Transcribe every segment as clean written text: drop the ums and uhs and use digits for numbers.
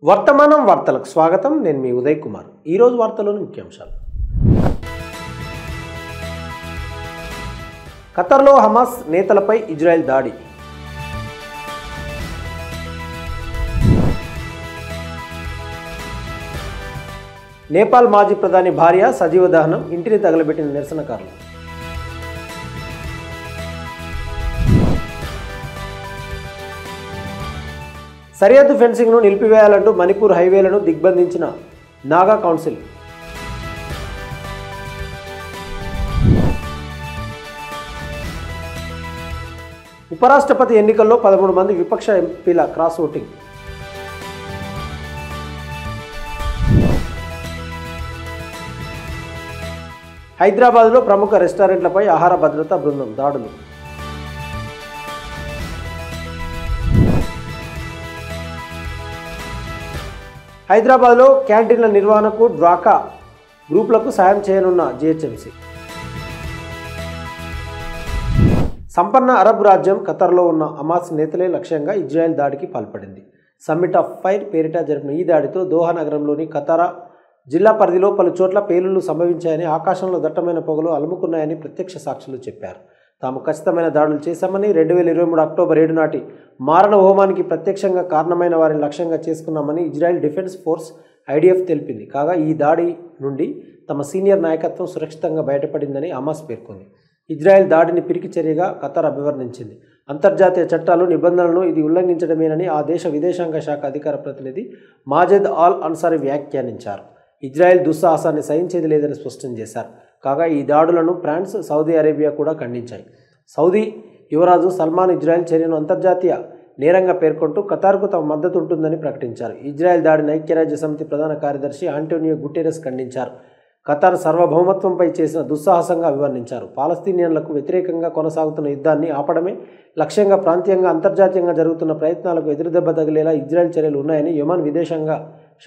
వర్తమానం వార్తలకు స్వాగతం. నేను మీ ఉదయ్ కుమార్. ఈరోజు వార్తలోని ముఖ్యాంశాలు. ఖతర్లో హమాస్ నేతలపై ఇజ్రాయెల్ దాడి. నేపాల్ మాజీ ప్రధాని భార్య సజీవ దహనం, ఇంటిని తగలబెట్టిన నిరసనకారులు. సరిహద్దు ఫెన్సింగ్ను నిలిపివేయాలంటూ మణిపూర్ హైవేలను దిగ్బంధించిన నాగా కౌన్సిల్. ఉపరాష్ట్రపతి ఎన్నికల్లో 13 మంది విపక్ష ఎంపీల క్రాస్ ఓటింగ్. హైదరాబాద్లో ప్రముఖ రెస్టారెంట్లపై ఆహార భద్రతా బృందం దాడులు. హైదరాబాద్లో క్యాంటీన్ల నిర్వహణకు డ్వాకా గ్రూపులకు సాయం చేయనున్న జిహెచ్ఎంసీ. సంపన్న అరబ్ రాజ్యం ఖతర్లో ఉన్న హమాస్ నేతలే లక్ష్యంగా ఇజ్రాయెల్ దాడికి పాల్పడింది. సమ్మిట్ ఆఫ్ ఫైర్ పేరిట జరిపిన ఈ దాడితో దోహా నగరంలోని ఖతరా జిల్లా పరిధిలో పలు చోట్ల పేలుళ్లు సంభవించాయని, ఆకాశంలో దట్టమైన పొగలు అలుముకున్నాయని ప్రత్యక్ష సాక్షులు చెప్పారు. తాము ఖచ్చితమైన దాడులు చేశామని, 2023 అక్టోబర్ 7 నాటి మారణ హోమానికి ప్రత్యక్షంగా కారణమైన వారిని లక్ష్యంగా చేసుకున్నామని ఇజ్రాయెల్ డిఫెన్స్ ఫోర్స్ ఐడిఎఫ్ తెలిపింది. కాగా ఈ దాడి నుండి తమ సీనియర్ నాయకత్వం సురక్షితంగా బయటపడిందని హమాస్ పేర్కొంది. ఇజ్రాయెల్ దాడిని పిరికి చర్యగా ఖతర్ అభివర్ణించింది. అంతర్జాతీయ చట్టాలు, నిబంధనలను ఇది ఉల్లంఘించడమేనని ఆ దేశ విదేశాంగ శాఖ అధికార ప్రతినిధి మాజెద్ ఆల్ అన్సారీ వ్యాఖ్యానించారు. ఇజ్రాయెల్ దుస్సాహసాన్ని సహించేది లేదని స్పష్టం చేశారు. కాగా ఈ దాడులను ఫ్రాన్స్, సౌదీ అరేబియా కూడా ఖండించాయి. సౌదీ యువరాజు సల్మాన్ ఇజ్రాయెల్ చర్యను అంతర్జాతీయ నేరంగా పేర్కొంటూ ఖతార్కు తమ మద్దతు ఉంటుందని ప్రకటించారు. ఇజ్రాయెల్ దాడిని ఐక్యరాజ్య సమితి ప్రధాన కార్యదర్శి ఆంటోనియో గుటెరస్ ఖండించారు. ఖతార్ సార్వభౌమత్వంపై చేసిన దుస్సాహసంగా అభివర్ణించారు. పాలస్తీనియన్లకు వ్యతిరేకంగా కొనసాగుతున్న యుద్ధాన్ని ఆపడమే లక్ష్యంగా ప్రాంతీయంగా, అంతర్జాతీయంగా జరుగుతున్న ప్రయత్నాలకు ఎదురుదెబ్బ తగిలేలా ఇజ్రాయెల్ చర్యలు ఉన్నాయని యెమెన్ విదేశాంగ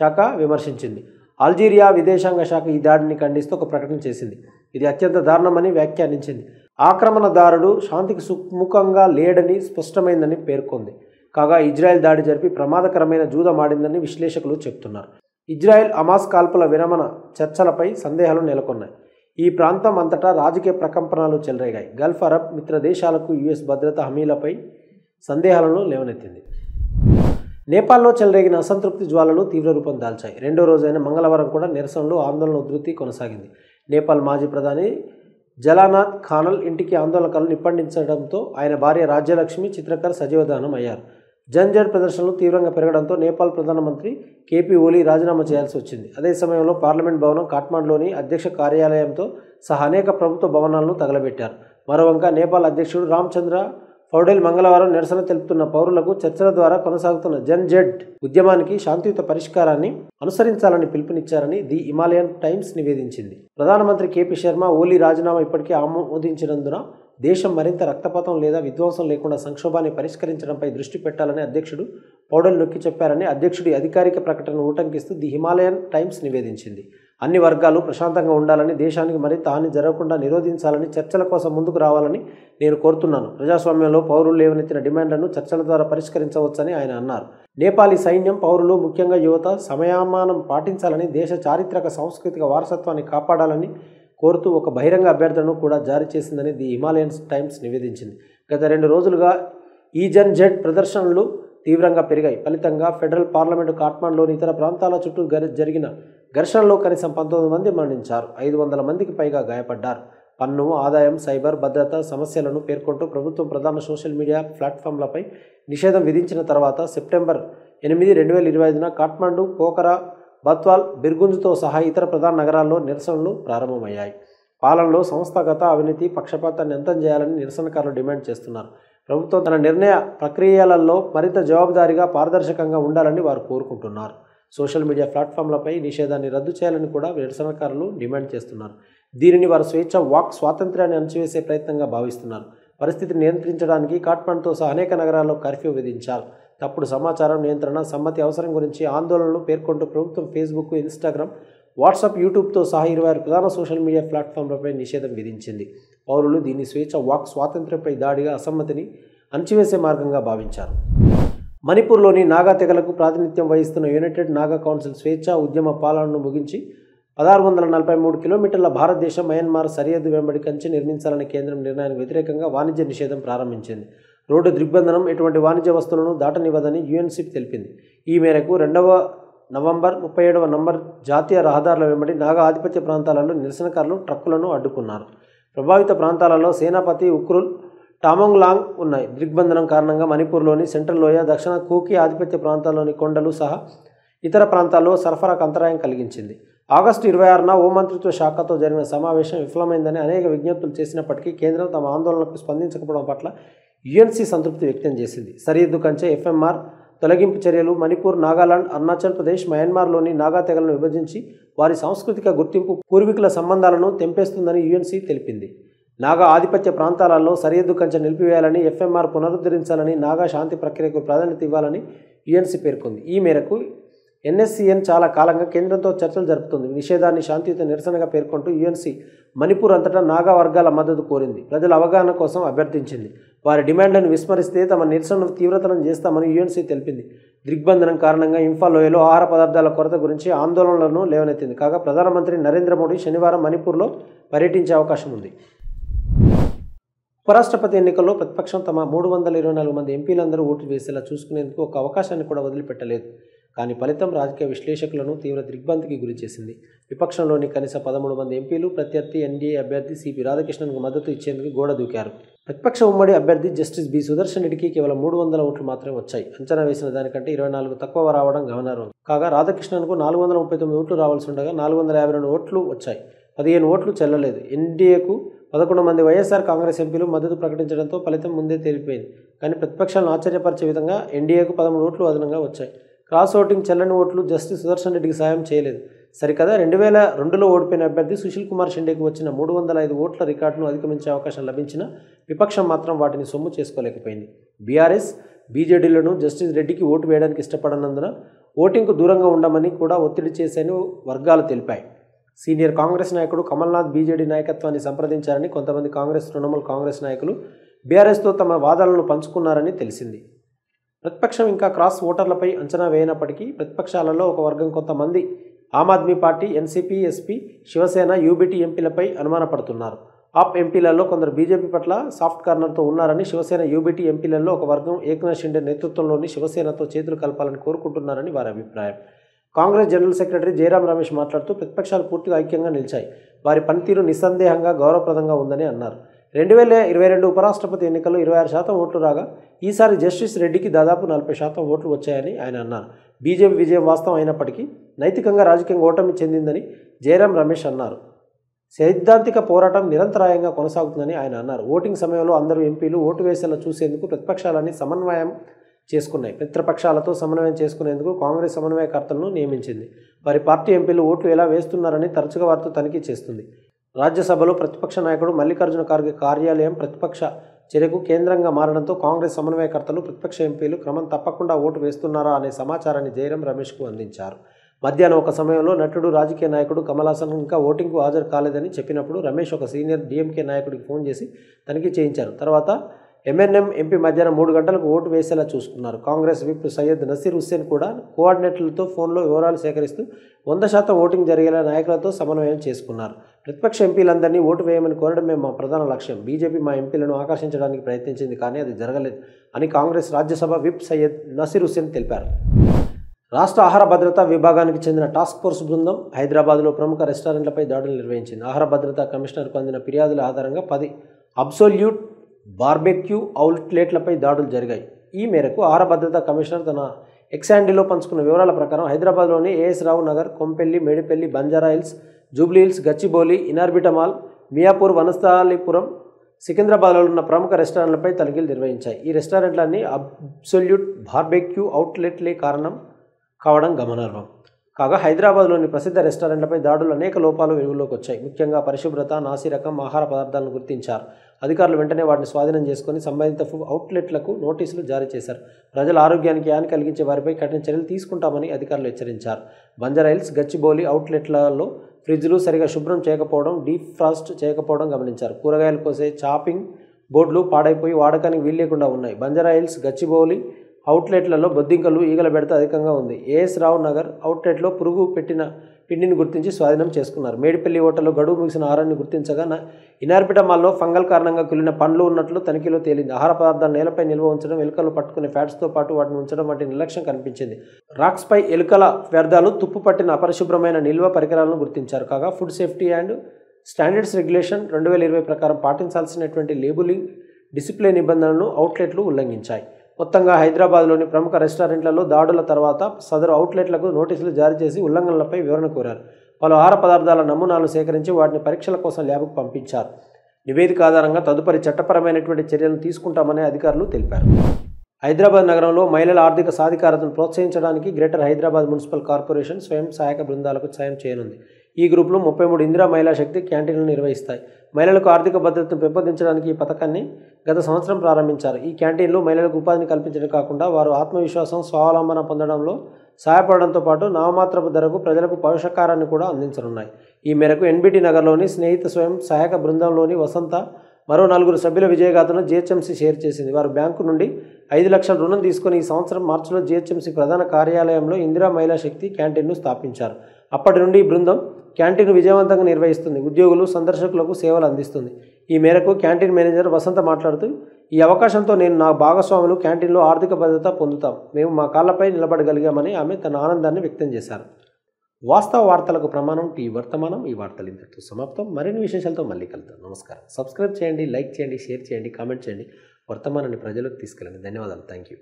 శాఖ విమర్శించింది. అల్జీరియా విదేశాంగ శాఖ ఈ దాడిని ఖండిస్తూ ఒక ప్రకటన చేసింది. ఇది అత్యంత దారుణమని వ్యాఖ్యానించింది. ఆక్రమణదారుడు శాంతికి సుముఖంగా లేడని స్పష్టమైందని పేర్కొంది. కాగా ఇజ్రాయెల్ దాడి జరిపి ప్రమాదకరమైన జూదమాడిందని విశ్లేషకులు చెబుతున్నారు. ఇజ్రాయెల్ హమాస్ కాల్పుల విరమణ చర్చలపై సందేహాలు నెలకొన్నాయి. ఈ ప్రాంతం అంతటా రాజకీయ ప్రకంపనలు చెలరేగాయి. గల్ఫ్ అరబ్ మిత్ర దేశాలకు యుఎస్ భద్రతా హామీలపై సందేహాలను లేవనెత్తింది. నేపాల్లో చెలరేగిన అసంతృప్తి జ్వాలలు తీవ్ర రూపం దాల్చాయి. రెండో రోజైన మంగళవారం కూడా నిరసనలు, ఆందోళన ఉధృతి కొనసాగింది. నేపాల్ మాజీ ప్రధాని జలానాథ్ ఖానల్ ఇంటికి ఆందోళనకారులు నిప్పండించడంతో ఆయన భార్య రాజ్యలక్ష్మి చిత్రకర్ సజీవ దహనం అయ్యారు. జన్జడ్ ప్రదర్శనలు తీవ్రంగా పెరగడంతో నేపాల్ ప్రధానమంత్రి కేపీ ఓలీ రాజీనామా చేయాల్సి వచ్చింది. అదే సమయంలో పార్లమెంట్ భవనం, కాఠ్మండ్లోని అధ్యక్ష కార్యాలయంతో సహా అనేక ప్రభుత్వ భవనాలను తగలబెట్టారు. మరోవంక నేపాల్ అధ్యక్షుడు రామచంద్ర పౌడేల్ మంగళవారం నిరసన తెలుపుతున్న పౌరులకు చర్చల ద్వారా కొనసాగుతున్న జన్జడ్ ఉద్యమానికి శాంతియుత పరిష్కారాన్ని అనుసరించాలని పిలుపునిచ్చారని ది హిమాలయన్ టైమ్స్ నివేదించింది. ప్రధానమంత్రి కేపీ శర్మ ఓలీ రాజీనామా ఇప్పటికే ఆమోదించినందున దేశం మరింత రక్తపాతం లేదా విధ్వంసం లేకుండా సంక్షోభాన్ని పరిష్కరించడంపై దృష్టి పెట్టాలని అధ్యక్షుడు పౌడేల్ నొక్కి చెప్పారని అధ్యక్షుడి అధికారిక ప్రకటనను ఉటంకిస్తూ ది హిమాలయన్ టైమ్స్ నివేదించింది. అన్ని వర్గాలు ప్రశాంతంగా ఉండాలని, దేశానికి మరింత హాని జరగకుండా నిరోధించాలని, చర్చల కోసం ముందుకు రావాలని నేను కోరుతున్నాను. ప్రజాస్వామ్యంలో పౌరులు లేవనెత్తిన డిమాండ్లను చర్చల ద్వారా పరిష్కరించవచ్చని ఆయన అన్నారు. నేపాలీ సైన్యం, పౌరులు, ముఖ్యంగా యువత సమయామానం పాటించాలని, దేశ చారిత్రక సాంస్కృతిక వారసత్వాన్ని కాపాడాలని కోరుతూ ఒక బహిరంగ అభ్యర్థనను కూడా జారీ చేసిందని ది హిమాలయన్ టైమ్స్ నివేదించింది. గత 2 రోజులుగా ఈ జన్జడ్ ప్రదర్శనలు తీవ్రంగా పెరిగాయి. ఫలితంగా ఫెడరల్ పార్లమెంటు, కాఠ్మండ్లోని ఇతర ప్రాంతాల చుట్టూ జరిగిన ఘర్షణలో కనీసం 19 మంది మరణించారు. 500 మందికి పైగా గాయపడ్డారు. పన్ను, ఆదాయం, సైబర్ భద్రత సమస్యలను పేర్కొంటూ ప్రభుత్వం ప్రధాన సోషల్ మీడియా ప్లాట్ఫామ్లపై నిషేధం విధించిన తర్వాత సెప్టెంబర్ 8, 2025న కాఠ్మండు, పోఖరా, బత్వాల్, బిర్గుంజ్తో సహా ఇతర ప్రధాన నగరాల్లో నిరసనలు ప్రారంభమయ్యాయి. పాలనలో సంస్థాగత అవినీతి, పక్షపాతాన్ని అంతం చేయాలని నిరసనకారులు డిమాండ్ చేస్తున్నారు. ప్రభుత్వం తన నిర్ణయ ప్రక్రియలలో మరింత జవాబుదారీగా, పారదర్శకంగా ఉండాలని వారు కోరుకుంటున్నారు. సోషల్ మీడియా ప్లాట్ఫామ్లపై నిషేధాన్ని రద్దు చేయాలని కూడా నిరసనకారులు డిమాండ్ చేస్తున్నారు. దీనిని వారు స్వేచ్ఛ వాక్ స్వాతంత్ర్యాన్ని అణచివేసే ప్రయత్నంగా భావిస్తున్నారు. పరిస్థితిని నియంత్రించడానికి కాఠ్మండ్తో సహా అనేక నగరాల్లో కర్ఫ్యూ విధించారు. తప్పుడు సమాచారం నియంత్రణ, సమ్మతి అవసరం గురించి ఆందోళనలు పేర్కొంటూ ప్రభుత్వం ఫేస్బుక్, ఇన్స్టాగ్రామ్, వాట్సాప్, యూట్యూబ్తో సహా 26 ప్రధాన సోషల్ మీడియా ప్లాట్ఫామ్లపై నిషేధం విధించింది. పౌరులు దీన్ని స్వేచ్ఛ వాక్ స్వాతంత్ర్యంపై దాడిగా, అసమ్మతిని అణచివేసే మార్గంగా భావించారు. మణిపూర్లోని నాగా తెగలకు ప్రాతినిధ్యం వహిస్తున్న యునైటెడ్ నాగా కౌన్సిల్ స్వేచ్ఛా ఉద్యమ పాలనను ముగించి 1643 కిలోమీటర్ల భారతదేశం మయన్మార్ సరిహద్దు వెంబడి కంచె నిర్మించాలని కేంద్రం నిర్ణయానికి వ్యతిరేకంగా వాణిజ్య నిషేధం ప్రారంభించింది. రోడ్డు దిగ్బంధనం ఎటువంటి వాణిజ్య వస్తువులను దాటనివ్వదని యుఎన్సీ తెలిపింది. ఈ మేరకు 2వ నవంబర్ 37వ నంబర్ జాతీయ రహదారుల వెంబడి నాగా ఆధిపత్య ప్రాంతాలలో నిరసనకారులు ట్రక్కులను అడ్డుకున్నారు. ప్రభావిత ప్రాంతాలలో సేనాపతి ఉక్రుల్, టామోంగ్లాంగ్ ఉన్నాయి. దిగ్బంధనం కారణంగా మణిపూర్లోని సెంట్రల్ లోయ, దక్షిణ కూకీ ఆధిపత్య ప్రాంతాల్లోని కొండలు సహా ఇతర ప్రాంతాల్లో సరఫరాకు అంతరాయం కలిగించింది. ఆగస్టు 26న హోంమంత్రిత్వ శాఖతో జరిగిన సమావేశం విఫలమైందని అనేక విజ్ఞప్తులు చేసినప్పటికీ కేంద్రం తమ ఆందోళనకు స్పందించకపోవడం పట్ల యుఎన్సీ సంతృప్తి వ్యక్తం చేసింది. సరిహద్దు కంచె, ఎఫ్ఎంఆర్ తొలగింపు చర్యలు, మణిపూర్, నాగాలాండ్, అరుణాచల్ ప్రదేశ్, మయన్మార్లోని నాగా తెగలను విభజించి వారి సాంస్కృతిక గుర్తింపు, పూర్వీకుల సంబంధాలను తెంపేస్తుందని యుఎన్సీ తెలిపింది. నాగా ఆధిపత్య ప్రాంతాలలో సరిహద్దు కంచె నిలిపివేయాలని, ఎఫ్ఎంఆర్ పునరుద్ధరించాలని, నాగా శాంతి ప్రక్రియకు ప్రాధాన్యత ఇవ్వాలని యుఎన్సీ పేర్కొంది. ఈ మేరకు ఎన్ఎస్సిఎన్ చాలా కాలంగా కేంద్రంతో చర్చలు జరుపుతుంది. నిషేధాన్ని శాంతియుత నిరసనగా పేర్కొంటూ యుఎన్సీ మణిపూర్ అంతటా నాగా వర్గాల మద్దతు కోరింది. ప్రజల అవగాహన కోసం అభ్యర్థించింది. వారి డిమాండ్లను విస్మరిస్తే తమ నిరసనను తీవ్రతరం చేస్తామని యుఎన్సీ తెలిపింది. దిగ్బంధనం కారణంగా ఇంఫాల్ లోయలో ఆహార పదార్థాల కొరత గురించి ఆందోళనలను లేవనెత్తింది. కాగా ప్రధానమంత్రి నరేంద్ర మోడీ శనివారం మణిపూర్లో పర్యటించే అవకాశం ఉంది. ఉపరాష్ట్రపతి ఎన్నికల్లో ప్రతిపక్షం తమ 324 మంది ఎంపీలందరూ ఓటు వేసేలా చూసుకునేందుకు ఒక అవకాశాన్ని కూడా వదిలిపెట్టలేదు. కానీ ఫలితం రాజకీయ విశ్లేషకులను తీవ్ర దిగ్భ్రాంతికి గురిచేసింది. విపక్షంలోని కనీస 13 మంది ఎంపీలు ప్రత్యర్థి ఎన్డీఏ అభ్యర్థి సిపి రాధాకృష్ణన్కు మద్దతు ఇచ్చేందుకు గోడ దూకారు. ప్రతిపక్ష ఉమ్మడి అభ్యర్థి జస్టిస్ బి సుదర్శన్ రెడ్డికి కేవలం 300 ఓట్లు మాత్రమే వచ్చాయి. అంచనా వేసిన దానికంటే 24 తక్కువ రావడం గమనార్హం. కాగా రాధాకృష్ణన్కు 439 ఓట్లు రావాల్సి ఉండగా 452 ఓట్లు వచ్చాయి. 15 ఓట్లు చెల్లలేదు. ఎన్డీఏకు 11 మంది వైఎస్ఆర్ కాంగ్రెస్ ఎంపీలు మద్దతు ప్రకటించడంతో ఫలితం ముందే తేలిపోయింది. కానీ ప్రతిపక్షాలను ఆశ్చర్యపరిచే విధంగా ఎన్డీఏకు 13 ఓట్లు అదనంగా వచ్చాయి. క్రాస్ ఓటింగ్ చెల్లని ఓట్లు జస్టిస్ సుదర్శన్ రెడ్డికి సాయం చేయలేదు. సరికదా 2002లో ఓడిపోయిన అభ్యర్థి సుశీల్ కుమార్ షిండేకి వచ్చిన 305 ఓట్ల రికార్డును అధిగమించే అవకాశం లభించినా విపక్షం మాత్రం వాటిని సొమ్ము చేసుకోలేకపోయింది. బీఆర్ఎస్, బీజేడీలను జస్టిస్ రెడ్డికి ఓటు వేయడానికి ఇష్టపడనందున ఓటింగ్కు దూరంగా ఉండమని కూడా ఒత్తిడి చేశాయని వర్గాలు తెలిపాయి. సీనియర్ కాంగ్రెస్ నాయకుడు కమల్నాథ్ బీజేడీ నాయకత్వాన్ని సంప్రదించారని, కొంతమంది కాంగ్రెస్, తృణమూల్ కాంగ్రెస్ నాయకులు బీఆర్ఎస్తో తమ వాదనలను పంచుకున్నారని తెలిసింది. ప్రతిపక్షం ఇంకా క్రాస్ ఓటర్లపై అంచనా వేయనప్పటికీ ప్రతిపక్షాలలో ఒక వర్గం కొంతమంది Aam Aadmi party, NCP, SP, Shiv Sena, UBT ఎంపీలపై అనుమానపడుతున్నారు. ఆప్ ఎంపీలలో కొందరు బీజేపీ పట్ల సాఫ్ట్ కార్నర్తో ఉన్నారని, శివసేన, యూబీటీ ఎంపీలలో ఒక వర్గం ఏక్నాథ్ షిండే నేతృత్వంలోని శివసేనతో చేతులు కలపాలని కోరుకుంటున్నారని వారి అభిప్రాయం. కాంగ్రెస్ జనరల్ సెక్రటరీ జయరాం రమేష్ మాట్లాడుతూ ప్రతిపక్షాలు పూర్తిగా ఐక్యంగా నిలిచాయి. వారి పనితీరు నిస్సందేహంగా గౌరవప్రదంగా ఉందని అన్నారు. 2022 ఉపరాష్ట్రపతి ఎన్నికల్లో 26% ఓట్లు రాగా ఈసారి జస్టిస్ రెడ్డికి దాదాపు 40% ఓట్లు వచ్చాయని ఆయన అన్నారు. బీజేపీ విజయం వాస్తవం అయినప్పటికీ నైతికంగా, రాజకీయంగా ఓటమి చెందిందని జయరాం రమేష్ అన్నారు. సైద్ధాంతిక పోరాటం నిరంతరాయంగా కొనసాగుతుందని ఆయన అన్నారు. ఓటింగ్ సమయంలో అందరూ ఎంపీలు ఓటు వేసేలా చూసేందుకు ప్రతిపక్షాలన్నీ సమన్వయం చేసుకున్నాయి. మిత్రపక్షాలతో సమన్వయం చేసుకునేందుకు కాంగ్రెస్ సమన్వయకర్తలను నియమించింది. వారి పార్టీ ఎంపీలు ఓట్లు ఎలా వేస్తున్నారని తరచుగా వారితో తనిఖీ చేస్తుంది. రాజ్యసభలో ప్రతిపక్ష నాయకుడు మల్లికార్జున ఖార్గే కార్యాలయం ప్రతిపక్ష చర్యకు కేంద్రంగా మారడంతో కాంగ్రెస్ సమన్వయకర్తలు, ప్రతిపక్ష ఎంపీలు క్రమం తప్పకుండా ఓటు వేస్తున్నారా అనే సమాచారాన్ని జయరాం రమేష్కు అందించారు. మధ్యాహ్నం ఒక సమయంలో నటుడు, రాజకీయ నాయకుడు కమల్ హాసన్ ఇంకా ఓటింగ్కు హాజరు కాలేదని చెప్పినప్పుడు రమేష్ ఒక సీనియర్ డీఎంకే నాయకుడికి ఫోన్ చేసి తనిఖీ చేయించారు. తర్వాత ఎంఎన్ఎం ఎంపీ మధ్యాహ్నం 3 గంటలకు ఓటు వేసేలా చూసుకున్నారు. కాంగ్రెస్ విప్ సయ్యద్ నసీర్ హుస్సేన్ కూడా కోఆర్డినేటర్లతో ఫోన్లో వివరాలు సేకరిస్తూ 100% ఓటింగ్ జరిగేలా నాయకులతో సమన్వయం చేసుకున్నారు. ప్రతిపక్ష ఎంపీలందరినీ ఓటు వేయమని కోరడమే మా ప్రధాన లక్ష్యం. బీజేపీ మా ఎంపీలను ఆకర్షించడానికి ప్రయత్నించింది, కానీ అది జరగలేదు అని కాంగ్రెస్ రాజ్యసభ విప్ సయ్యద్ నసీర్ హుస్సేన్ తెలిపారు. రాష్ట్ర ఆహార భద్రతా విభాగానికి చెందిన టాస్క్ ఫోర్స్ బృందం హైదరాబాద్లో ప్రముఖ రెస్టారెంట్లపై దాడులు నిర్వహించింది. ఆహార భద్రతా కమిషనర్కు అందిన ఫిర్యాదుల ఆధారంగా 10 అబ్సోల్యూట్ బార్బెక్యూ అవుట్లెట్లపై దాడులు జరిగాయి. ఈ మేరకు ఆహార భద్రతా కమిషనర్ తన ఎక్స్ హ్యాండిల్లో పంచుకున్న వివరాల ప్రకారం హైదరాబాద్లోని AS Rao Nagar, Kompally, Medipally, Banjara Hills, Jubilee Hills, Gachibowli, Inorbit mall, Miyapur, Vanasthalipuram, సికింద్రాబాద్లో ఉన్న ప్రముఖ రెస్టారెంట్లపై తనిఖీలు నిర్వహించాయి. ఈ రెస్టారెంట్లన్నీ అబ్సోల్యూట్ బార్బెక్యూ అవుట్లెట్లే కారణం కావడం గమనార్హం. కాగా హైదరాబాద్లోని ప్రసిద్ధ రెస్టారెంట్లపై దాడులు అనేక లోపాలు వెలుగులోకి వచ్చాయి. ముఖ్యంగా పరిశుభ్రత, నాసిరకం ఆహార పదార్థాలను గుర్తించారు. అధికారులు వెంటనే వాటిని స్వాధీనం చేసుకుని సంబంధిత అవుట్లెట్లకు నోటీసులు జారీ చేశారు. ప్రజల ఆరోగ్యానికి హాని కలిగించే వారిపై కఠిన చర్యలు తీసుకుంటామని అధికారులు హెచ్చరించారు. బంజారా హిల్స్, గచ్చిబౌలి అవుట్లెట్లలో ఫ్రిడ్జ్లు సరిగా శుభ్రం చేయకపోవడం, డీప్ ఫ్రాస్ట్ చేయకపోవడం గమనించారు. కూరగాయలు కోసే చాపింగ్ బోర్డులు పాడైపోయి వాడకానికి వీల్లేకుండా ఉన్నాయి. బంజారా హిల్స్, గచ్చిబౌలి అవుట్లెట్లలో బొద్దింకలు ఈగల బెడత అధికంగా ఉంది. ఏఎస్ రావు నగర్ అవుట్లెట్లో పురుగు పెట్టిన పిండిని గుర్తించి స్వాధీనం చేసుకున్నారు. మేడిపల్లి హోటల్లో గడువు ముగిసిన ఆహారాన్ని గుర్తించగా ఇనార్పిట మాల్లో ఫంగల్ కారణంగా కులిన పండ్లు ఉన్నట్లు తనిఖీలో తేలింది. ఆహార పదార్థాలు నేలపై నిల్వ ఉంచడం, ఎలుకలు పట్టుకునే ఫ్యాట్స్తో పాటు వాటిని ఉంచడం వంటి నిర్లక్ష్యం కనిపించింది. రాక్స్పై ఎలుకల వ్యర్థాలు, తుప్పు పట్టిన అపరిశుభ్రమైన నిల్వ పరికరాలను గుర్తించారు. కాగా food safety and standards regulation 2020 ప్రకారం పాటించాల్సినటువంటి లేబులింగ్, డిసిప్లిన్ నిబంధనలను అవుట్లెట్లు ఉల్లంఘించాయి. మొత్తంగా హైదరాబాద్లోని ప్రముఖ రెస్టారెంట్లలో దాడుల తర్వాత సదరు అవుట్లెట్లకు నోటీసులు జారీ చేసి ఉల్లంఘనలపై వివరణ కోరారు. పలు ఆహార పదార్థాల నమూనాలు సేకరించి వాటిని పరీక్షల కోసం ల్యాబ్కు పంపించారు. నివేదిక ఆధారంగా తదుపరి చట్టపరమైనటువంటి చర్యలను తీసుకుంటామని అధికారులు తెలిపారు. హైదరాబాద్ నగరంలో మహిళల ఆర్థిక సాధికారతను ప్రోత్సహించడానికి గ్రేటర్ హైదరాబాద్ మున్సిపల్ కార్పొరేషన్ స్వయం సహాయక బృందాలకు సాయం చేయనుంది. ఈ గ్రూపులు 33 ఇందిరా మహిళా శక్తి క్యాంటీన్లు నిర్వహిస్తాయి. మహిళలకు ఆర్థిక భద్రతను పెంపొందించడానికి ఈ పథకాన్ని గత సంవత్సరం ప్రారంభించారు. ఈ క్యాంటీన్లు మహిళలకు ఉపాధిని కల్పించడం కాకుండా వారు ఆత్మవిశ్వాసం, స్వావలంబన పొందడంలో సహాయపడడంతో పాటు నామమాత్రపు ధరకు ప్రజలకు పోషకాహారాన్ని కూడా అందించనున్నాయి. ఈ మేరకు ఎన్బిటి నగర్లోని స్నేహిత స్వయం సహాయక బృందంలోని వసంత మరో 4 సభ్యుల విజయగాథను జీహెచ్ఎంసీ షేర్ చేసింది. వారు బ్యాంకు నుండి 5 లక్షల రుణం తీసుకుని ఈ సంవత్సరం మార్చిలో జీహెచ్ఎంసీ ప్రధాన కార్యాలయంలో ఇందిరా మహిళా శక్తి క్యాంటీన్ను స్థాపించారు. అప్పటి నుండి ఈ బృందం క్యాంటీన్ను విజయవంతంగా నిర్వహిస్తుంది. ఉద్యోగులు, సందర్శకులకు సేవలు అందిస్తుంది. ఈ మేరకు క్యాంటీన్ మేనేజర్ వసంత మాట్లాడుతూ, ఈ అవకాశంతో నేను నా భాగస్వాములు క్యాంటీన్లో ఆర్థిక భద్రత పొందుతాం. మేము మా కాళ్లపై నిలబడగలిగామని ఆమె తన ఆనందాన్ని వ్యక్తం చేశారు. వాస్తవ వార్తలకు ప్రమాణం టీ వర్తమానం. ఈ వార్తలు ఇంతటితో సమాప్తం. మరిన్ని విశేషాలతో మళ్ళీ కలుద్దాం. నమస్కారం. సబ్స్క్రైబ్ చేయండి, లైక్ చేయండి, షేర్ చేయండి, కామెంట్ చేయండి. వర్తమానాన్ని ప్రజలకు తీసుకెళ్ళండి. ధన్యవాదాలు. Thank you.